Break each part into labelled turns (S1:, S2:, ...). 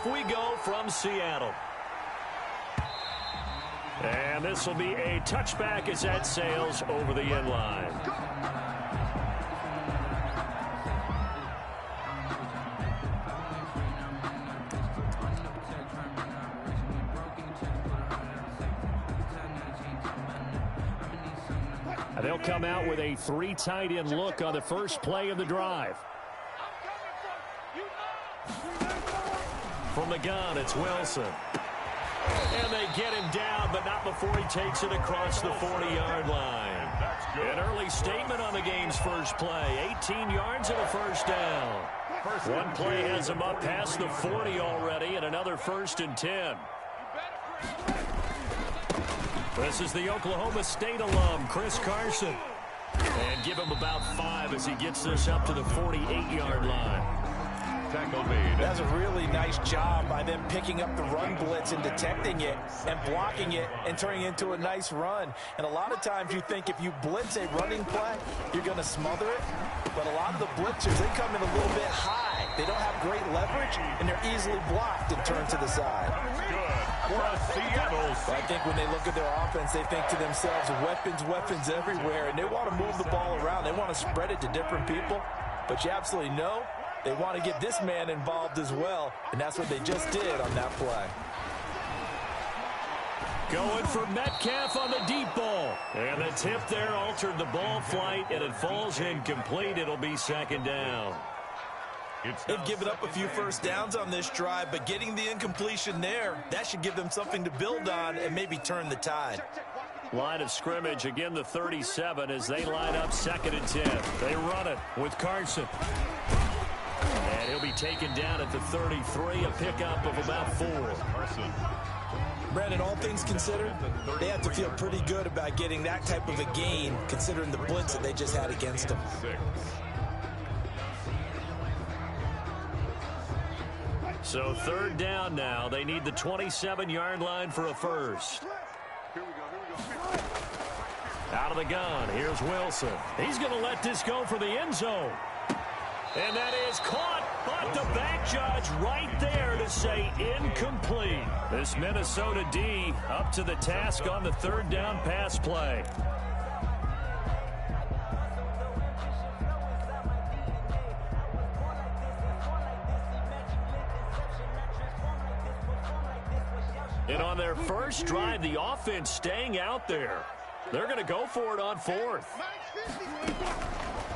S1: off we go from Seattle. And this will be a touchback as that sails over the end line. They'll come out with a 3 tight end look on the first play of the drive. From the gun, it's Wilson. And they get him down, but not before he takes it across the 40-yard line. An early statement on the game's first play. 18 yards and a first down. One play has him up past the 40 already, and another 1st and 10. This is the Oklahoma State alum, Chris Carson. And give him about 5 as he gets this up to the 48-yard line.
S2: That's a really nice job by them picking up the run blitz and detecting it and blocking it and turning it into a nice run. And a lot of times you think if you blitz a running play, you're going to smother it. But a lot of the blitzers, they come in a little bit high. They don't have great leverage, and they're easily blocked and turned to the side. I think when they look at their offense, they think to themselves, weapons everywhere, and they want to move the ball around. They want to spread it to different people. But you absolutely know they want to get this man involved as well, and that's what they just did on that play.
S1: Going for Metcalf on the deep ball. And the tip there altered the ball flight, and it falls incomplete. It'll be 2nd down.
S2: They've given up a few first downs on this drive, but getting the incompletion there, that should give them something to build on and maybe turn the tide.
S1: Line of scrimmage, again the 37 as they line up 2nd and 10. They run it with Carson. And he'll be taken down at the 33, a pickup of about 4.
S2: Brandon, all things considered, they have to feel pretty good about getting that type of a gain, considering the blitz that they just had against them.
S1: So 3rd down now. They need the 27-yard line for a first. Out of the gun, here's Wilson. He's going to let this go for the end zone. And that is caught, but the back judge right there to say incomplete. This Minnesota D up to the task on the 3rd down pass play. And on their first drive, the offense staying out there. They're going to go for it on 4th.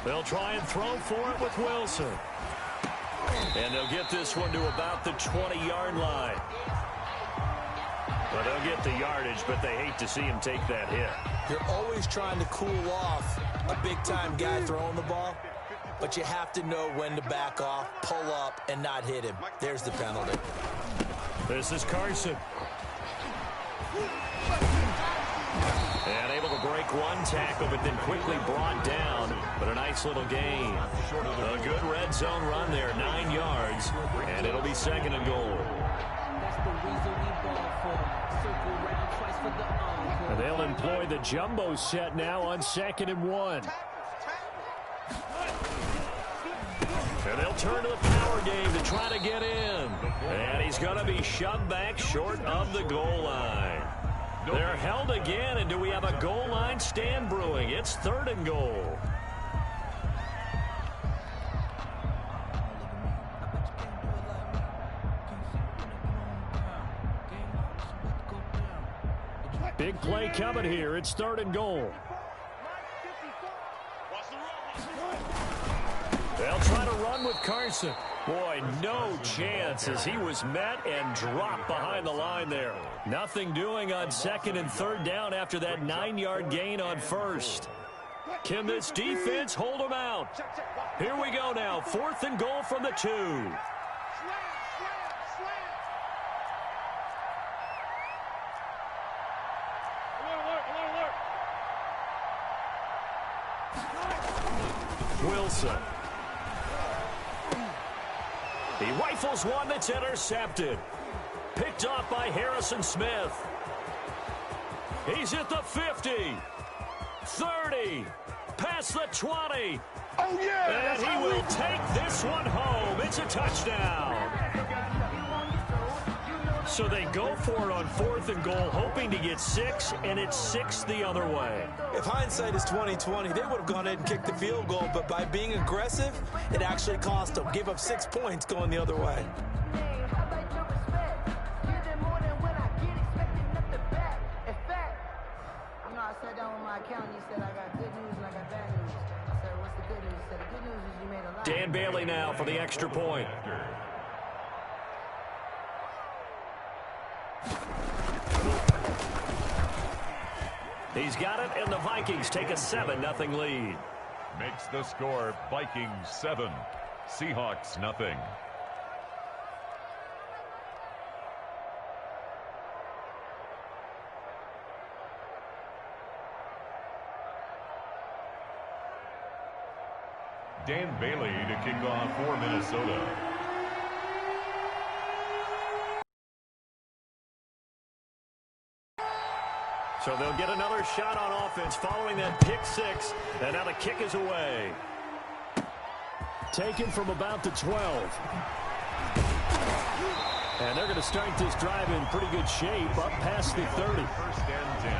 S1: They'll try and throw for it with Wilson. And they'll get this one to about the 20-yard line. Well, they'll get the yardage, but they hate to see him take that hit.
S2: You're always trying to cool off a big-time guy throwing the ball, but you have to know when to back off, pull up, and not hit him. There's the penalty.
S1: This is Carson. And able to break one tackle, but then quickly brought down. But a nice little gain. A good red zone run there, 9 yards. And it'll be 2nd and goal. And they'll employ the jumbo set now on 2nd and 1. And they'll turn to the power game to try to get in. And he's going to be shoved back short of the goal line. They're held again, and do we have a goal line stand brewing? It's 3rd and goal. Big play coming here. It's 3rd and goal. They'll try to run with Carson. Boy, no chance as he was met and dropped behind the line there. Nothing doing on 2nd and 3rd down after that 9-yard gain on 1st. Can this defense hold them out? Here we go now. 4th and goal from the 2. Wilson. He rifles one that's intercepted. Picked off by Harrison Smith. He's at the 50. 30. Past the 20.
S3: Oh, yeah!
S1: And he will take this one home. It's a touchdown. So they go for it on 4th and goal, hoping to get 6, and it's 6 the other way.
S2: If hindsight is 20/20, they would have gone ahead and kicked the field goal, but by being aggressive, it actually cost them. Gave up 6 points going the other way.
S3: I sat down with my accountant. He said I got good news and I got bad news. I said, what's the good news? He said, the good news is you made a lot.
S1: Dan Bailey now for the extra point. He's got it, and the Vikings take a 7-0 lead.
S4: Makes the score Vikings 7, Seahawks nothing. Dan Bailey to kick off for Minnesota.
S1: So they'll get another shot on offense following that pick 6, and now the kick is away. Taken from about the 12. And they're going to start this drive in pretty good shape up past the 30.
S4: First and 10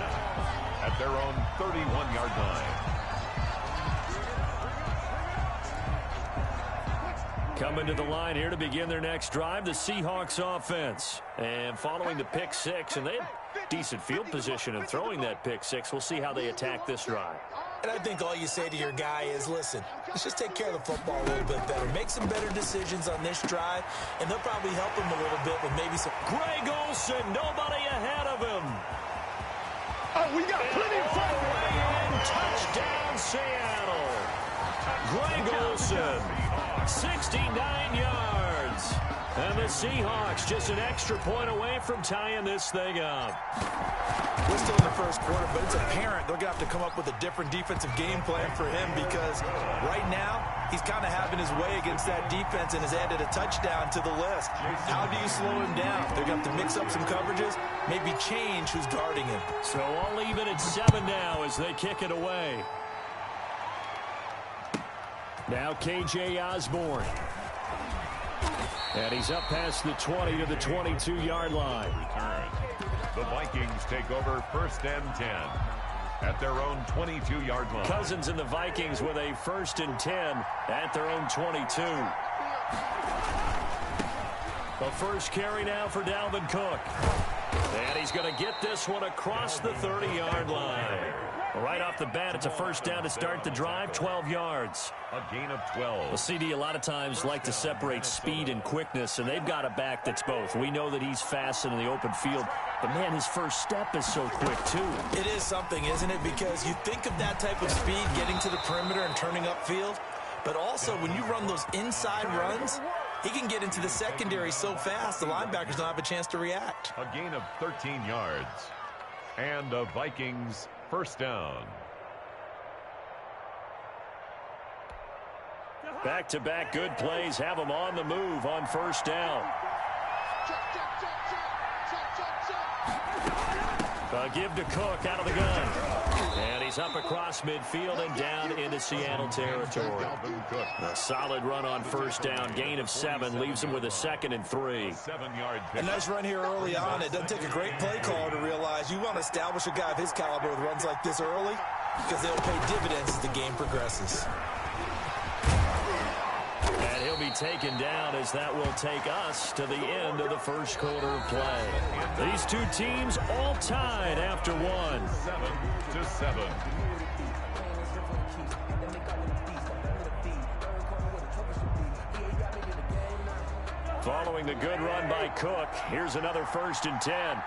S4: at their own 31-yard line.
S1: Coming to the line here to begin their next drive, the Seahawks offense. And following the pick 6, and they have decent field position in throwing that pick 6. We'll see how they attack this drive.
S2: And I think all you say to your guy is, listen, let's just take care of the football a little bit better. Make some better decisions on this drive, and they'll probably help him a little bit with maybe some...
S1: Greg Olsen, nobody ahead of him.
S5: Oh, we got plenty of fun.
S1: Touchdown, Seattle. Greg Olsen, 69 yards. And the Seahawks just an extra point away from tying this thing up.
S2: We're still in the first quarter, but it's apparent they're going to have to come up with a different defensive game plan for him because right now he's kind of having his way against that defense and has added a touchdown to the list. How do you slow him down? They're going to have to mix up some coverages, maybe change who's guarding him.
S1: So all even at 7 now as they kick it away. Now KJ Osborne. And he's up past the 20 to the 22-yard line.
S4: Return. The Vikings take over first and 10 at their own 22-yard line.
S1: Cousins and the Vikings with a 1st and 10 at their own 22. The first carry now for Dalvin Cook. And he's going to get this one across the 30-yard line. Right off the bat, it's a first down to start the drive, 12 yards.
S4: A gain of 12.
S1: Well, CD, a lot of times like to separate speed and quickness, and they've got a back that's both. We know that he's fast in the open field, but, man, his first step is so quick, too.
S2: It is something, isn't it? Because you think of that type of speed, getting to the perimeter and turning upfield, but also when you run those inside runs, he can get into the secondary so fast the linebackers don't have a chance to react.
S4: A gain of 13 yards. And the Vikings first down.
S1: Back-to-back good plays have them on the move on first down. A give to Cook out of the gun. And he's up across midfield and down into Seattle territory. A solid run on first down. Gain of 7 leaves him with a 2nd and 3.
S4: 7-yard
S2: A nice run here early on. It doesn't take a great play caller to realize you want to establish a guy of his caliber with runs like this early because they'll pay dividends as the game progresses.
S1: And he'll be taken down as that will take us to the end of the first quarter of play. These two teams all tied after 1.
S4: 7-7.
S1: Following the good run by Cook, here's another 1st and 10.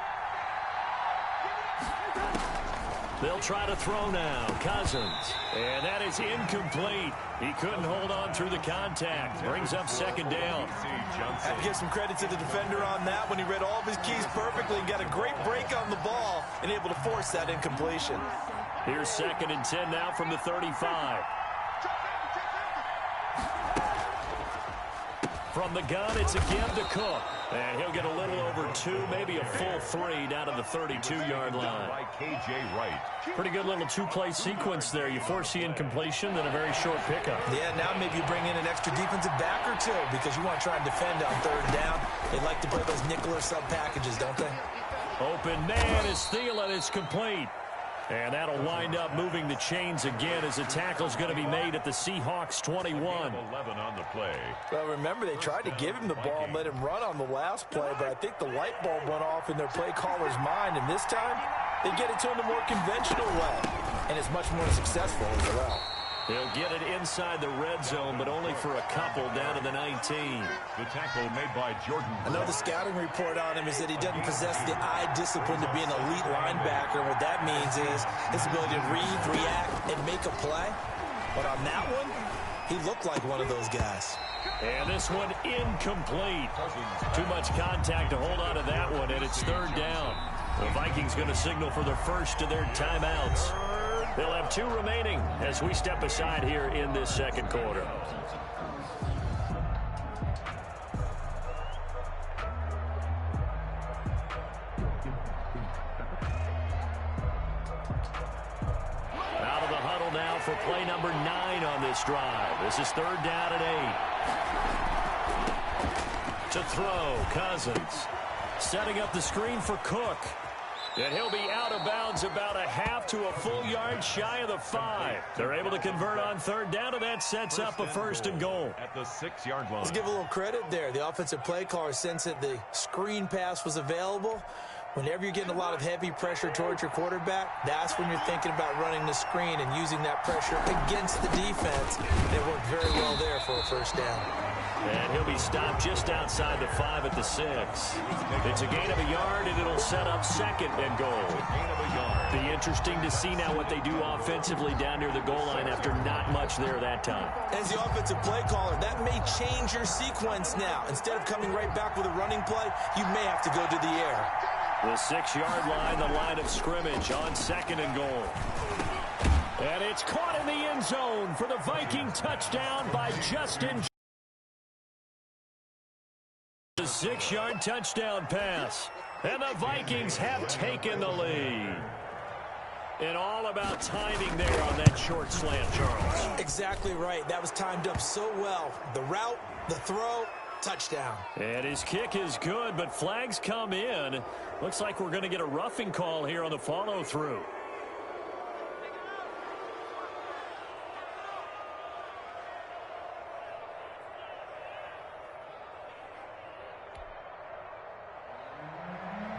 S1: They'll try to throw now. Cousins. And that is incomplete. He couldn't hold on through the contact. Brings up 2nd down.
S2: Have to give some credit to the defender on that when he read all of his keys perfectly and got a great break on the ball and able to force that incompletion.
S1: Here's 2nd and 10 now from the 35. From the gun, it's again to Cook. And he'll get a little over 2, maybe a full 3 down to the 32-yard line.
S4: By K.J. Wright.
S1: Pretty good little two-play sequence there. You force the incompletion, then a very short pickup.
S2: Yeah, now maybe you bring in an extra defensive back or two because you want to try and defend on third down. They like to play those nickel or sub packages, don't they?
S1: Open man is Thielen. It's complete. And that'll wind up moving the chains again as the tackle's going to be made at the Seahawks 21.
S4: 11 on the play.
S2: Well, remember, they tried to give him the ball and let him run on the last play, but I think the light bulb went off in their play caller's mind, and this time they get it to him the more conventional way, and it's much more successful as well.
S1: He'll get it inside the red zone, but only for a couple down to the 19.
S4: The tackle made by Jordan.
S2: I know the scouting report on him is that he doesn't possess the eye discipline to be an elite linebacker. What that means is his ability to read, react, and make a play. But on that one, he looked like one of those guys.
S1: And this one incomplete. Too much contact to hold on to that one, and it's third down. The Vikings going to signal for the first of their timeouts. They'll have 2 remaining as we step aside here in this second quarter. Out of the huddle now for play number 9 on this drive. This is third down and 8. To throw, Cousins. Setting up the screen for Cook. And he'll be out of bounds about a half to a full yard shy of the 5. They're able to convert on third down, and that sets up a first and goal.
S4: At the 6-yard line.
S2: Let's give a little credit there. The offensive play caller, since that the screen pass was available, whenever you're getting a lot of heavy pressure towards your quarterback, that's when you're thinking about running the screen and using that pressure against the defense. And it worked very well there for a first down.
S1: And he'll be stopped just outside the 5 at the 6. It's a gain of a yard, and it'll set up second and goal. Be interesting to see now what they do offensively down near the goal line after not much there that time.
S2: As the offensive play caller, that may change your sequence now. Instead of coming right back with a running play, you may have to go to the air.
S1: The 6-yard line, the line of scrimmage on second and goal. And it's caught in the end zone for the Viking touchdown by Justin. The 6-yard touchdown pass. And the Vikings have taken the lead. And all about timing there on that short slant, Charles.
S2: Exactly right. That was timed up so well. The route, the throw, touchdown.
S1: And his kick is good, but flags come in. Looks like we're going to get a roughing call here on the follow-through.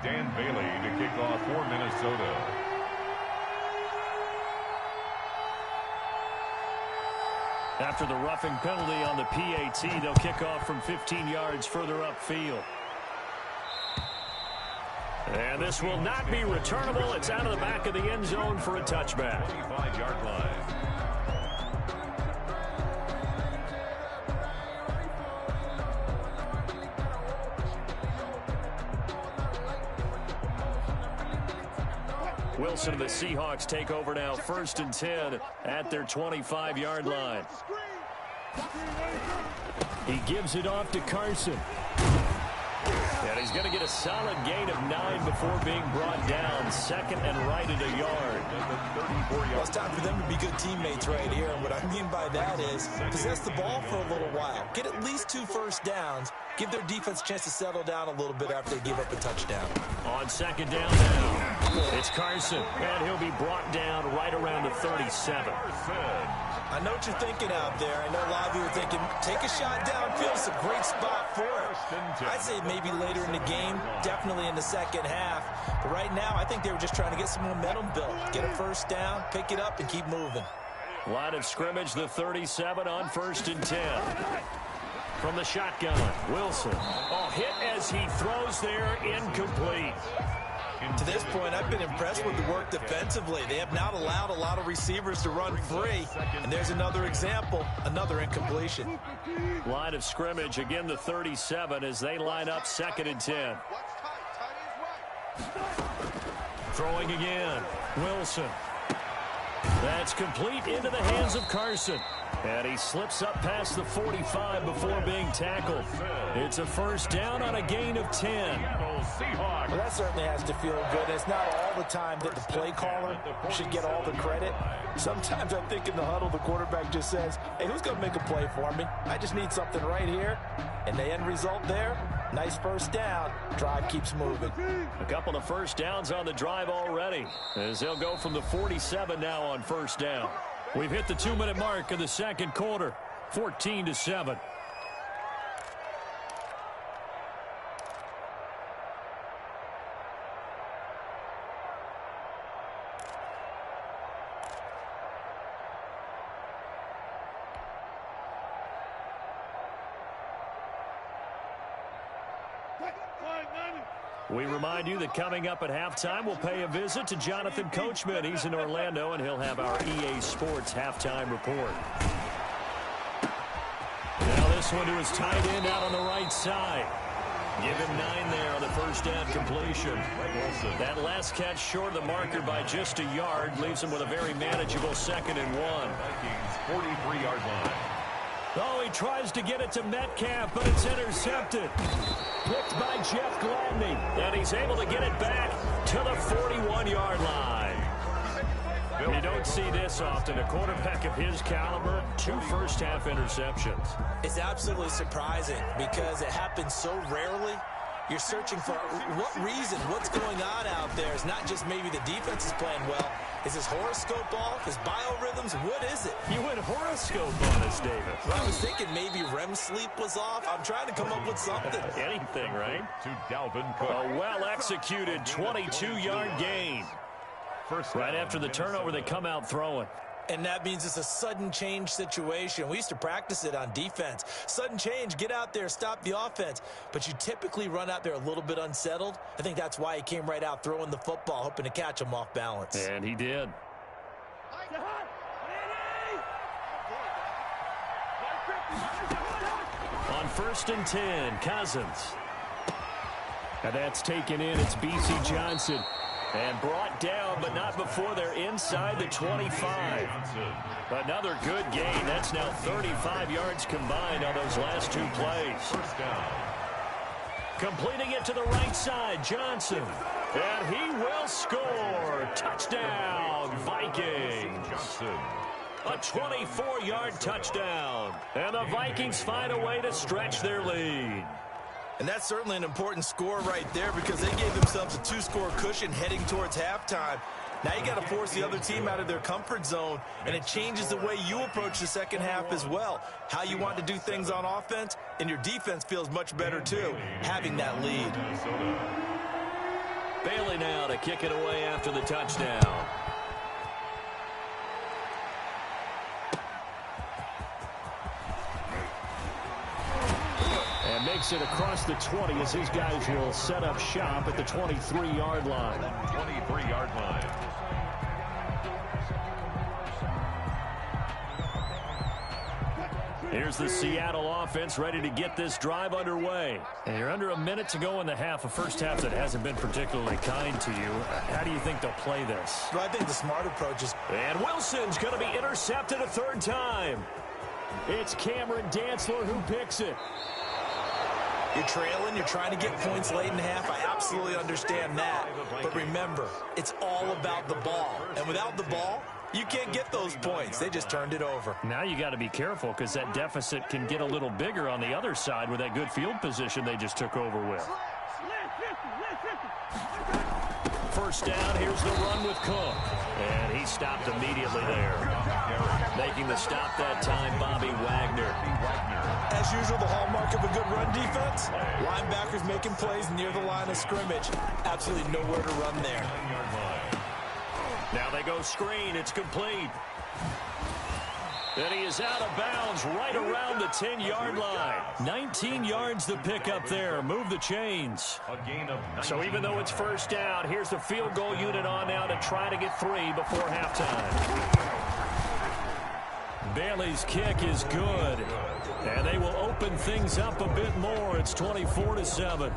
S4: Dan Bailey to kick off for Minnesota.
S1: After the roughing penalty on the PAT, they'll kick off from 15 yards further upfield. And this will not be returnable. It's out of the back of the end zone for a touchback.
S4: 25-yard line.
S1: Wilson and the Seahawks take over now, 1st and 10 at their 25-yard line. He gives it off to Carson. And he's going to get a solid gain of 9 before being brought down. Second and right at a yard.
S2: Well, it's time for them to be good teammates right here. And what I mean by that is possess the ball for a little while. Get at least 2 first downs. Give their defense a chance to settle down a little bit after they give up a touchdown.
S1: On second down now, it's Carson. And he'll be brought down right around the 37.
S2: I know what you're thinking out there. I know a lot of you are thinking, take a shot downfield. It's a great spot for it. I'd say maybe later in the game, definitely in the second half. But right now, I think they were just trying to get some momentum built. Get a first down, pick it up, and keep moving.
S1: Line of scrimmage, the 37 on 1st and 10. From the shotgun, Wilson. Oh, hit as he throws there, incomplete.
S2: To this point, I've been impressed with the work defensively. They have not allowed a lot of receivers to run free. And there's another example, another incompletion.
S1: Line of scrimmage, again the 37 as they line up 2nd and 10. Throwing again, Wilson. That's complete into the hands of Carson. And he slips up past the 45 before being tackled. It's a first down on a gain of 10.
S2: Well, that certainly has to feel good. It's not all the time that the play caller should get all the credit. Sometimes I think in the huddle, the quarterback just says, hey, who's going to make a play for me? I just need something right here. And the end result there, nice first down. Drive keeps moving.
S1: A couple of first downs on the drive already, as they'll go from the 47 now on first down. We've hit the 2-minute mark of the second quarter, 14-7. We remind you that coming up at halftime, we'll pay a visit to Jonathan Coachman. He's in Orlando, and he'll have our EA Sports halftime report. Now this one to his tight end out on the right side. Give him 9 there on the first down completion. That last catch short of the marker by just a yard leaves him with a very manageable 2nd and 1.
S4: 43-yard line.
S1: Oh, he tries to get it to Metcalf, but it's intercepted. Picked by Jeff Gladney, and he's able to get it back to the 41-yard line. You don't see this often. A quarterback of his caliber, 2 first-half interceptions.
S2: It's absolutely surprising because it happens so rarely. You're searching for what reason, what's going on out there. It's not just maybe the defense is playing well. Is his horoscope off? His biorhythms? What is it?
S1: You went horoscope on us, David.
S2: Well, I was thinking maybe REM sleep was off. I'm trying to come up with something.
S1: Anything, right?
S4: To Dalvin Cook.
S1: A well-executed 22-yard gain. Right after the turnover, they come out throwing.
S2: And that means it's a sudden change situation. We used to practice it on defense. Sudden change, get out there, stop the offense. But you typically run out there a little bit unsettled. I think that's why he came right out throwing the football, hoping to catch him off balance.
S1: And he did. On 1st and 10, Cousins. And that's taken in. It's B.C. Johnson. And brought down, but not before they're inside the 25. Another good gain. That's now 35 yards combined on those last 2 plays.
S4: First down.
S1: Completing it to the right side, Johnson. And he will score. Touchdown, Vikings. A 24-yard touchdown. And the Vikings find a way to stretch their lead.
S2: And that's certainly an important score right there because they gave themselves a 2-score cushion heading towards halftime. Now you got to force the other team out of their comfort zone, and it changes the way you approach the second half as well. How you want to do things on offense, and your defense feels much better too, having that lead.
S1: Bailey now to kick it away after the touchdown. Makes it across the 20 as his guys will set up shop at the 23-yard line.
S4: 23-yard line.
S1: Here's the Seattle offense ready to get this drive underway. And you're under a minute to go in the half, a first half that hasn't been particularly kind to you. How do you think they'll play this?
S2: Well, I think the smart approach is...
S1: And Wilson's going to be intercepted a 3rd time. It's Cameron Dantzler who picks it.
S2: You're trailing, you're trying to get points late in half. I absolutely understand that. But remember, it's all about the ball. And without the ball, you can't get those points. They just turned it over.
S1: Now you got to be careful because that deficit can get a little bigger on the other side with that good field position they just took over with. First down, here's the run with Cook. And he stopped immediately there. Making the stop that time, Bobby Wagner.
S2: As usual, the hallmark of a good run defense, linebackers making plays near the line of scrimmage. Absolutely nowhere to run there.
S1: Now they go screen. It's complete. And he is out of bounds right around the 10-yard line. 19 yards to pick up there. Move the chains. So even though it's first down, here's the field goal unit on now to try to get 3 before halftime. Bailey's kick is good. And they will open things up a bit more. It's 24-7.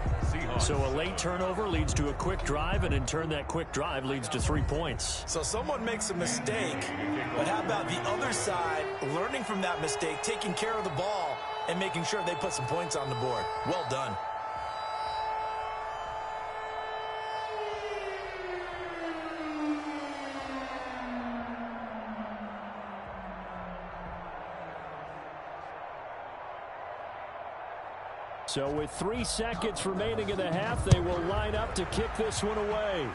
S1: So a late turnover leads to a quick drive, and in turn that quick drive leads to 3 points.
S2: So someone makes a mistake, but how about the other side learning from that mistake, taking care of the ball, and making sure they put some points on the board? Well done.
S1: So with 3 seconds remaining in the half, they will line up to kick this one away.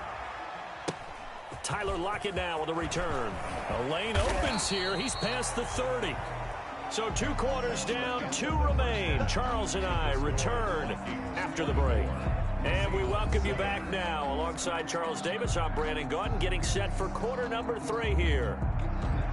S1: Tyler Lockett now with a return. A lane opens here. He's past the 30. So 2 quarters down, 2 remain. Charles and I return after the break. And we welcome you back now. Alongside Charles Davis, I'm Brandon Gaudin, getting set for quarter number 3 here.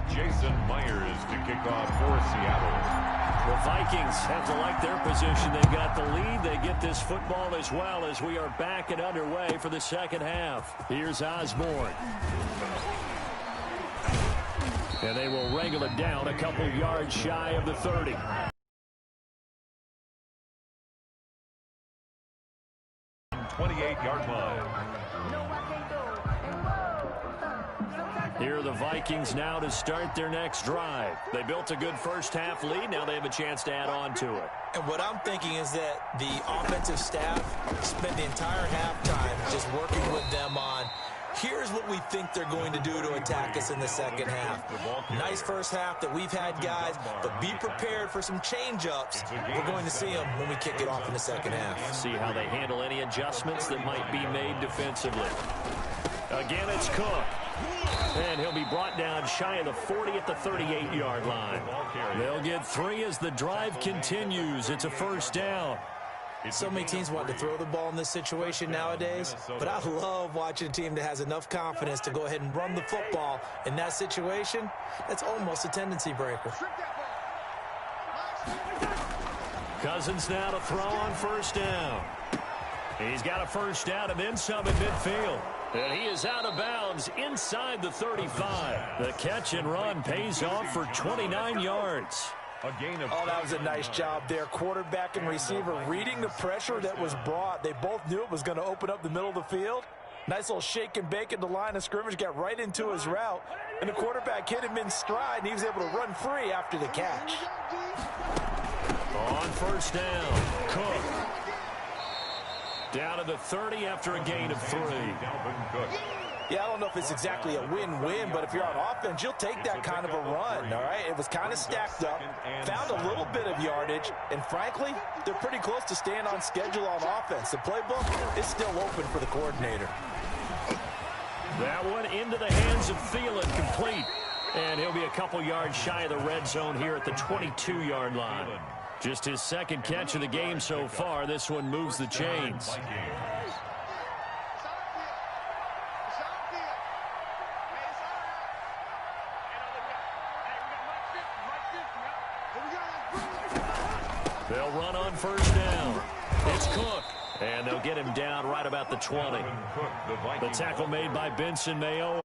S4: Jason Myers to kick off for Seattle.
S1: The Vikings have to like their position. They've got the lead. They get this football as well as we are back and underway for the second half. Here's Osborne. And they will wrangle it down a couple yards shy of the 30.
S4: '28-yard line.
S1: Here are the Vikings now to start their next drive. They built a good first-half lead. Now they have a chance to add on to it.
S2: And what I'm thinking is that the offensive staff spent the entire halftime just working with them on, here's what we think they're going to do to attack us in the second half. Nice first half that we've had, guys, but be prepared for some change-ups. We're going to see them when we kick it off in the second half.
S1: See how they handle any adjustments that might be made defensively. Again, it's Cook. And he'll be brought down shy of the 40 at the 38-yard line. They'll get 3 as the drive continues. It's a first down.
S2: So many teams want to throw the ball in this situation nowadays, but I love watching a team that has enough confidence to go ahead and run the football in that situation. That's almost a tendency breaker.
S1: Cousins now to throw on first down. He's got a first down and then some at midfield. And he is out of bounds inside the 35. The catch and run pays off for 29 yards.
S2: Oh, that was a nice job there. Quarterback and receiver reading the pressure that was brought. They both knew it was going to open up the middle of the field. Nice little shake and bake at the line of scrimmage, got right into his route. And the quarterback hit him in stride, and he was able to run free after the catch.
S1: On first down, Cook. Down to the 30 after a gain of 3.
S2: Yeah, I don't know if it's exactly a win-win, but if you're on offense, you'll take that kind of a run, all right? It was kind of stacked up, found a little bit of yardage, and frankly, they're pretty close to staying on schedule on offense. The playbook is still open for the coordinator.
S1: That one into the hands of Thielen, complete. And he'll be a couple yards shy of the red zone here at the 22-yard line. Just his second catch of the game so far. This one moves the chains. They'll run on first down. It's Cook. And they'll get him down right about the 20. The tackle made by Benson Mayo.